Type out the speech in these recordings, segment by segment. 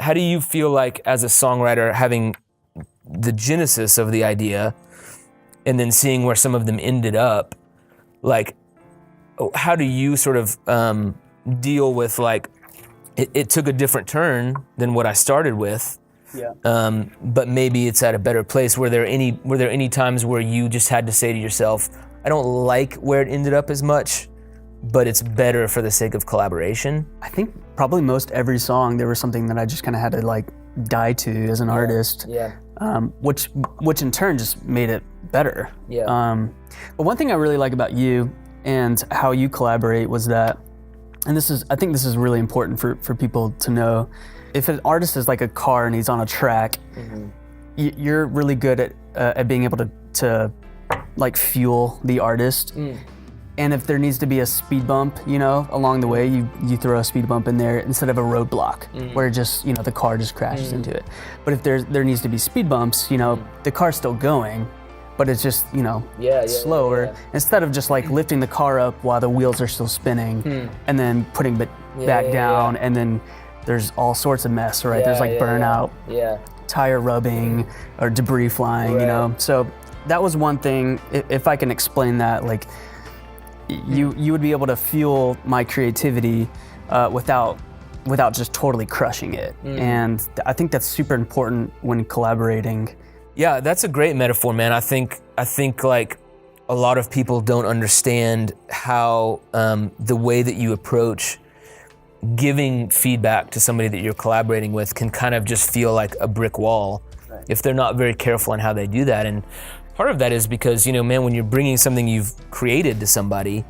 how do you feel like as a songwriter having the genesis of the idea and then seeing where some of them ended up, like, how do you sort of deal with like, it took a different turn than what I started with, but maybe it's at a better place. Were there any times where you just had to say to yourself, I don't like where it ended up as much, but it's better for the sake of collaboration? I think probably most every song, there was something that I just kind of had to like die to as an artist, which in turn just made it better. But one thing I really like about you and how you collaborate was that, and I think this is really important for people to know, if an artist is like a car and he's on a track, you're really good at being able to like fuel the artist. And if there needs to be a speed bump, along the way, you throw a speed bump in there instead of a roadblock where just, the car just crashes into it. But if there needs to be speed bumps, the car's still going, but it's just, slower. Instead of just like lifting the car up while the wheels are still spinning and then putting it back down, and then there's all sorts of mess, right? There's like burnout, tire rubbing, or debris flying, So that was one thing, if I can explain that, like, you would be able to fuel my creativity without just totally crushing it. And I think that's super important when collaborating. Yeah, that's a great metaphor, man. I think like a lot of people don't understand how the way that you approach giving feedback to somebody that you're collaborating with can kind of just feel like a brick wall if they're not very careful in how they do that. And part of that is because, man, when you're bringing something you've created to somebody,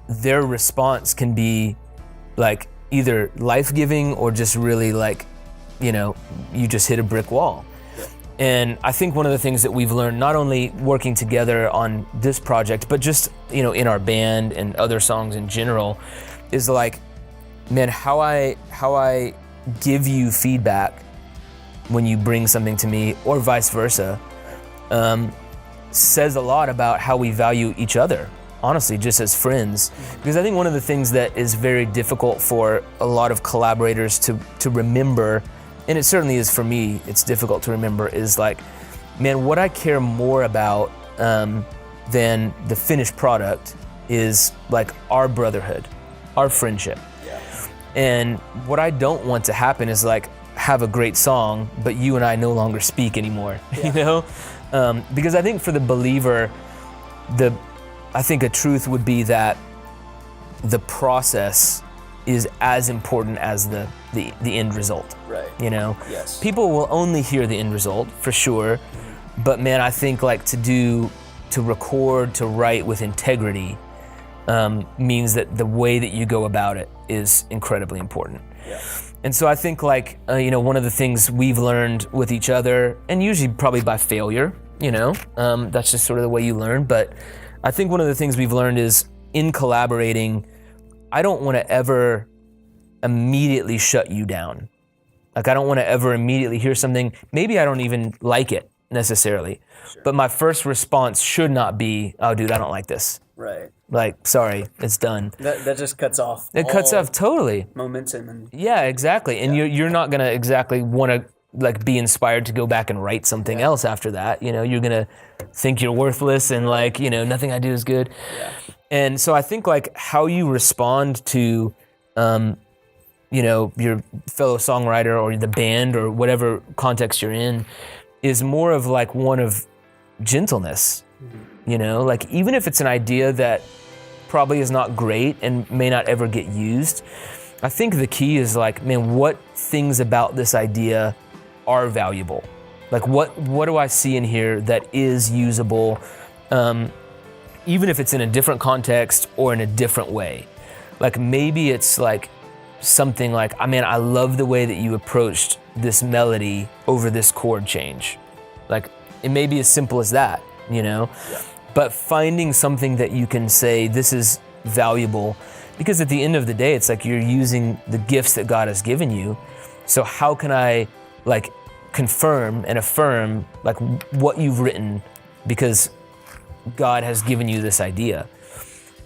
their response can be like either life-giving or just really like, you just hit a brick wall. And I think one of the things that we've learned, not only working together on this project, but just, in our band and other songs in general, is like, man, how I give you feedback when you bring something to me, or vice versa, says a lot about how we value each other, honestly, just as friends. Because I think one of the things that is very difficult for a lot of collaborators to remember, and it certainly is for me, it's difficult to remember, is like, man, what I care more about than the finished product is like our brotherhood, our friendship. And what I don't want to happen is like, have a great song, but you and I no longer speak anymore, because I think for the believer, I think a truth would be that the process is as important as the end result. Right. People will only hear the end result for sure, but man, I think like to record, to write with integrity means that the way that you go about it is incredibly important. And so I think like, one of the things we've learned with each other, and usually probably by failure, that's just sort of the way you learn. But I think one of the things we've learned is in collaborating, I don't want to ever immediately shut you down. Like I don't want to ever immediately hear something. Maybe I don't even like it necessarily, but my first response should not be, oh dude, I don't like this. Right. Like, sorry, it's done. That just cuts off. It cuts off totally. Momentum and exactly. And you're not gonna exactly want to like be inspired to go back and write something else after that. You're gonna think you're worthless and like nothing I do is good. And so I think like how you respond to your fellow songwriter or the band or whatever context you're in is more of like one of gentleness. Like even if it's an idea that probably is not great and may not ever get used, I think the key is like, man, what things about this idea are valuable? Like what do I see in here that is usable, even if it's in a different context or in a different way? Like maybe it's like something like, I love the way that you approached this melody over this chord change. Like it may be as simple as that, But finding something that you can say, this is valuable, because at the end of the day, it's like you're using the gifts that God has given you. So how can I like confirm and affirm like what you've written because God has given you this idea?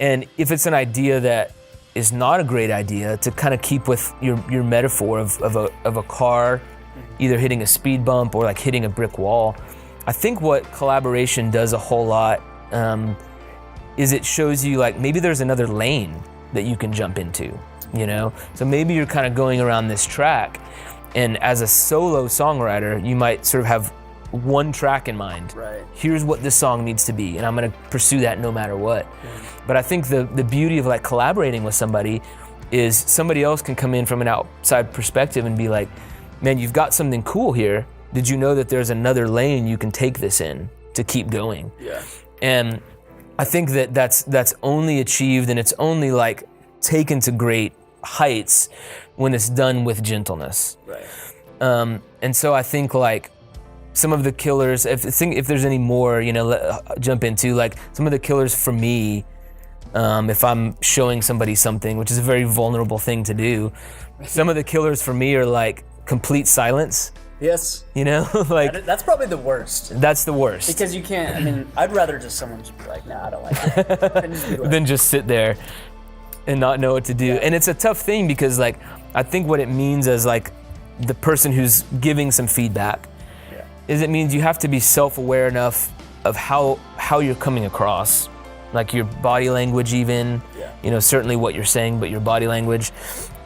And if it's an idea that is not a great idea, to kind of keep with your metaphor of a car either hitting a speed bump or like hitting a brick wall. I think what collaboration does a whole lot is it shows you like maybe there's another lane that you can jump into, you know? So maybe you're kind of going around this track, and as a solo songwriter, you might sort of have one track in mind. Right. Here's what this song needs to be, and I'm gonna pursue that no matter what. But I think the beauty of like collaborating with somebody is somebody else can come in from an outside perspective and be like, man, you've got something cool here. Did you know that there's another lane you can take this in to keep going? Yeah. And I think that that's only achieved, and it's only like taken to great heights when it's done with gentleness. Right. And so I think like some of the killers, if there's any more, you know, jump into like some of the killers for me, if I'm showing somebody something, which is a very vulnerable thing to do, some of the killers for me are like complete silence. Yes. You know, like that's probably the worst. That's the worst. Because you can't, I mean, I'd rather just someone just be like, nah, I don't like it. Than just sit there and not know what to do. Yeah. And it's a tough thing because like, I think what it means as like the person who's giving some feedback is it means you have to be self-aware enough of how you're coming across, like your body language even, you know, certainly what you're saying, but your body language,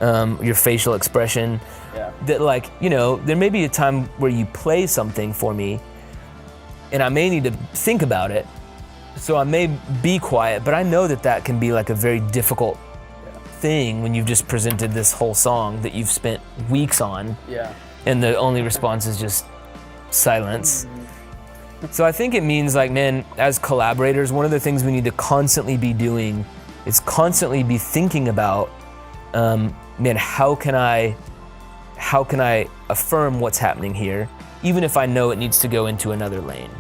your facial expression. That like, you know, there may be a time where you play something for me and I may need to think about it. So I may be quiet, but I know that can be like a very difficult thing when you've just presented this whole song that you've spent weeks on. Yeah. And the only response is just silence. So I think it means like, man, as collaborators, one of the things we need to constantly be doing is constantly be thinking about, man, how can I affirm what's happening here, even if I know it needs to go into another lane.